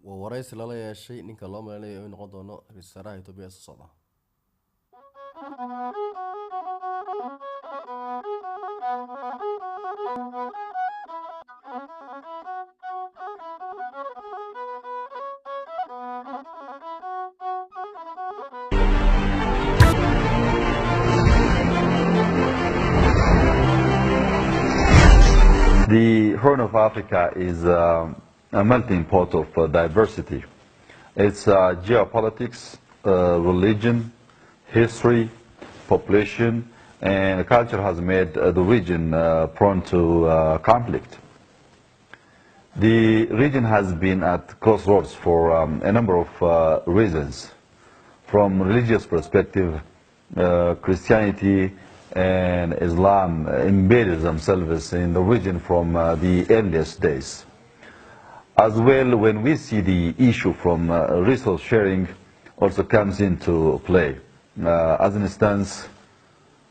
Waraysi lala yeeshay ninka loo maleynayo inuu noqon doono ra'iisul wasaaraha Ethiopia ee soo socda. The Horn of Africa is a melting pot of diversity. It's geopolitics, religion, history, population, and culture has made the region prone to conflict. The region has been at crossroads for a number of reasons. From religious perspective, Christianity and Islam embedded themselves in the region from the earliest days. As well, when we see the issue from resource sharing also comes into play. As an instance,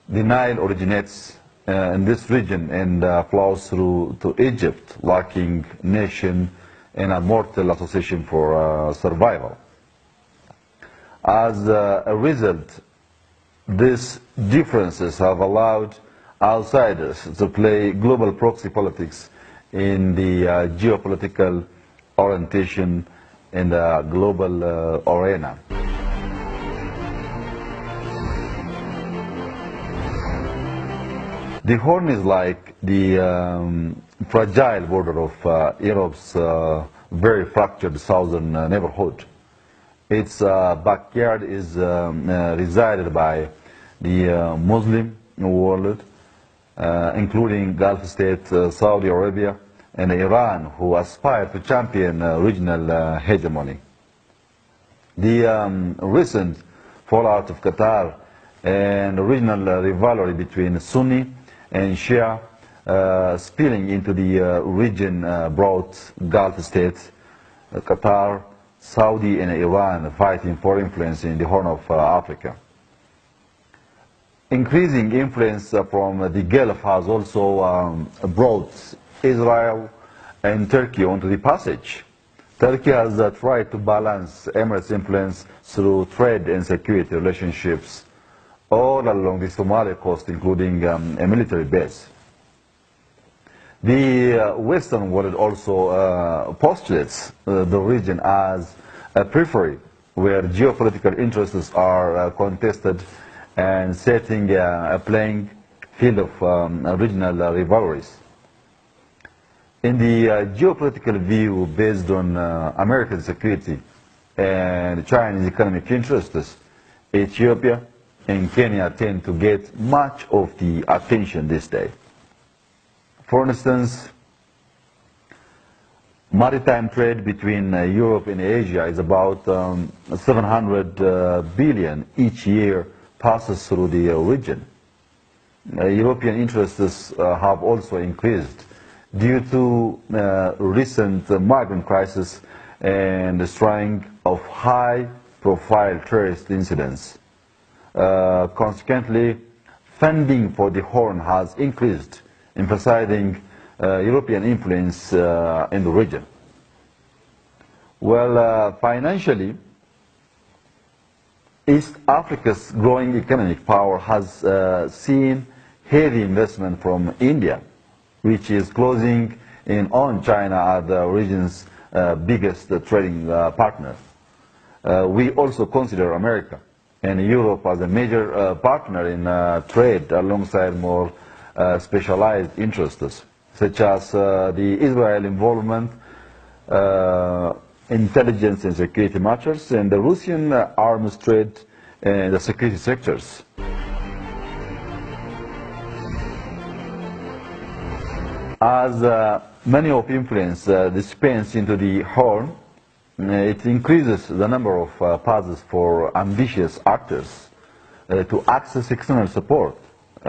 the Nile originates in this region and flows through to Egypt, lacking nation and a mortal association for survival. As a result, these differences have allowed outsiders to play global proxy politics in the geopolitical orientation in the global arena. The Horn is like the fragile border of Europe's very fractured southern neighborhood. Its backyard is resided by the Muslim world, including Gulf states, Saudi Arabia, and Iran, who aspire to champion regional hegemony. The recent fallout of Qatar and regional rivalry between Sunni and Shia spilling into the region brought Gulf states, Qatar, Saudi and Iran fighting for influence in the Horn of Africa. Increasing influence from the Gulf has also brought Israel and Turkey onto the passage. Turkey has tried to balance Emirates' influence through trade and security relationships all along the Somali coast, including a military base. The Western world also postulates the region as a periphery where geopolitical interests are contested and setting a playing field of regional rivalries. In the geopolitical view based on American security and Chinese economic interests, Ethiopia and Kenya tend to get much of the attention this day. For instance, maritime trade between Europe and Asia is about 700 billion each year passes through the region. European interests have also increased due to recent migrant crisis and the string of high-profile terrorist incidents. Consequently, funding for the Horn has increased, emphasizing European influence in the region. Well, financially, East Africa's growing economic power has seen heavy investment from India, which is closing in on China as the region's biggest trading partner. We also consider America and Europe as a major partner in trade alongside more specialized interests, such as the Israel involvement, intelligence and security matters, and the Russian arms trade and the security sectors. As many of influence dispense into the Horn, it increases the number of paths for ambitious actors to access external support,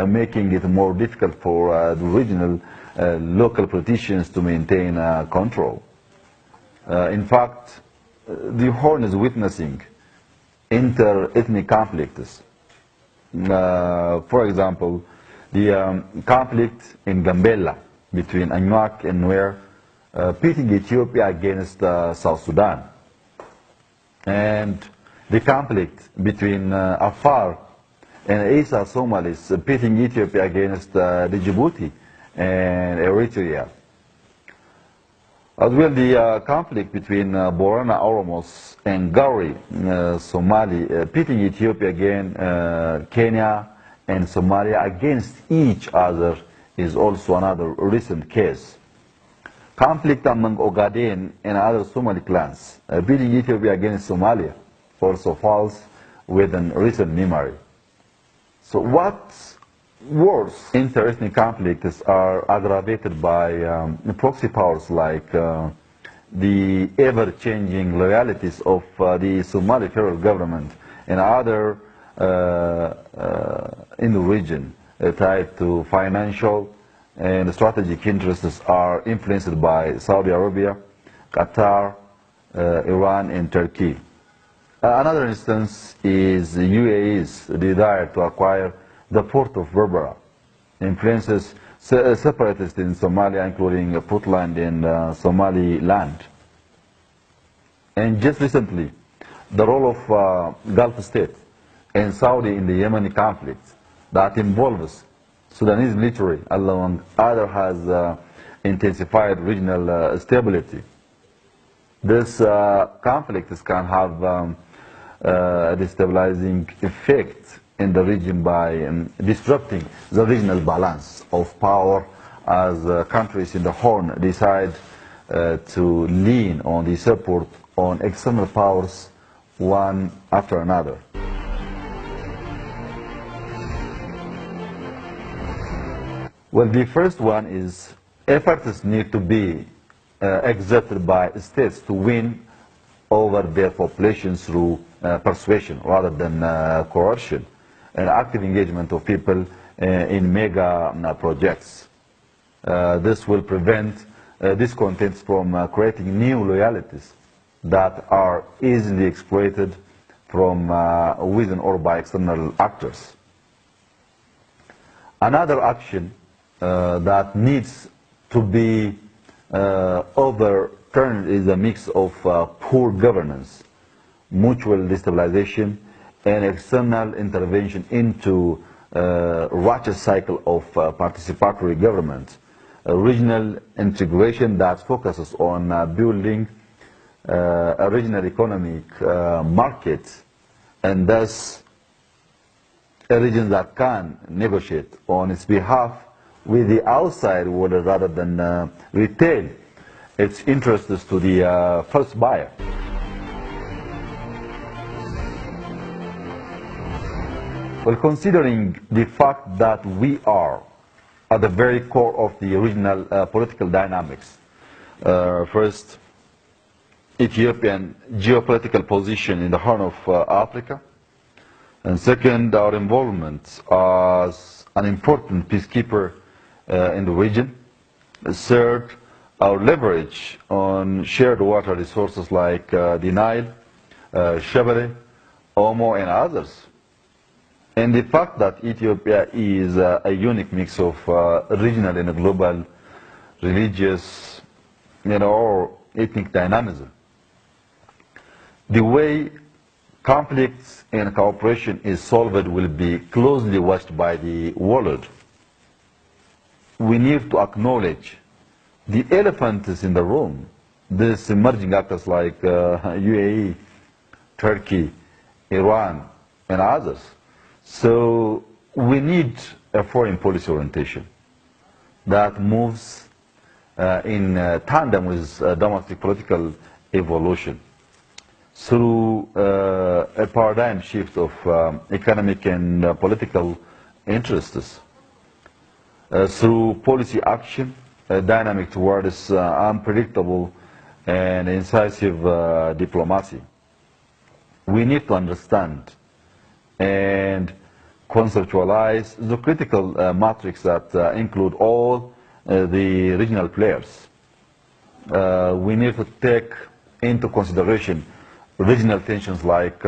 making it more difficult for the regional local politicians to maintain control. In fact, the Horn is witnessing inter-ethnic conflicts. For example, the conflict in Gambela between Anuak and Nuer, pitting Ethiopia against South Sudan. And the conflict between Afar and Isa Somalis pitting Ethiopia against Djibouti and Eritrea. As well, the conflict between Borana Oromos and Gauri Somali pitting Ethiopia again, Kenya and Somalia against each other is also another recent case. Conflict among Ogaden and other Somali clans pitting Ethiopia against Somalia also falls within recent memory. So what's worse, interethnic conflicts are aggravated by proxy powers like the ever-changing loyalties of the Somali federal government and other in the region tied to financial and strategic interests are influenced by Saudi Arabia, Qatar, Iran, and Turkey. Another instance is the UAE's desire to acquire the port of Berbera, influences separatists in Somalia, including Puntland and Somaliland. And just recently, the role of Gulf State and Saudi in the Yemeni conflict that involves Sudanese military, along other, has intensified regional stability. This conflict can have a destabilizing effect in the region by disrupting the regional balance of power as countries in the Horn decide to lean on the support on external powers one after another. Well, the first one is efforts need to be exerted by states to win over their populations through persuasion rather than coercion, and active engagement of people in mega projects. This will prevent discontents from creating new loyalties that are easily exploited from within or by external actors. Another action that needs to be overturned is a mix of poor governance, mutual destabilization, and external intervention into a righteous cycle of participatory government, a regional integration that focuses on building a regional economic market, and thus a region that can negotiate on its behalf with the outside world rather than retail its interests to the first buyer. Well, considering the fact that we are at the very core of the regional political dynamics, first, Ethiopian geopolitical position in the Horn of Africa, and second, our involvement as an important peacekeeper in the region, third, our leverage on shared water resources like the Nile, Shabelle, Omo, and others. And the fact that Ethiopia is a unique mix of regional and global religious, or ethnic dynamism. The way conflicts and cooperation is solved will be closely watched by the world. We need to acknowledge the elephant is in the room. These emerging actors like UAE, Turkey, Iran, and others. So we need a foreign policy orientation that moves in tandem with domestic political evolution through a paradigm shift of economic and political interests, through policy action, dynamic towards unpredictable and incisive diplomacy. We need to understand and conceptualize the critical matrix that include all the regional players. We need to take into consideration regional tensions like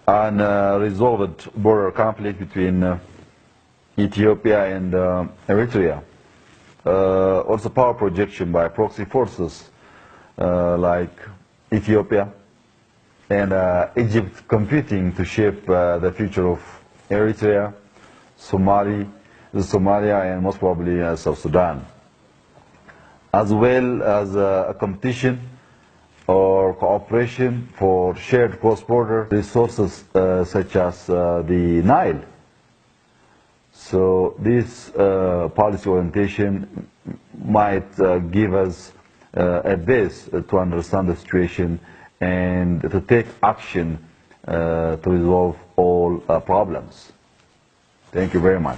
unresolved border conflict between Ethiopia and Eritrea. Also power projection by proxy forces like Ethiopia, and Egypt competing to shape the future of Eritrea, Somalia, and most probably South Sudan, as well as a competition or cooperation for shared cross-border resources such as the Nile. So this policy orientation might give us a base to understand the situation and to take action to resolve all problems. Thank you very much.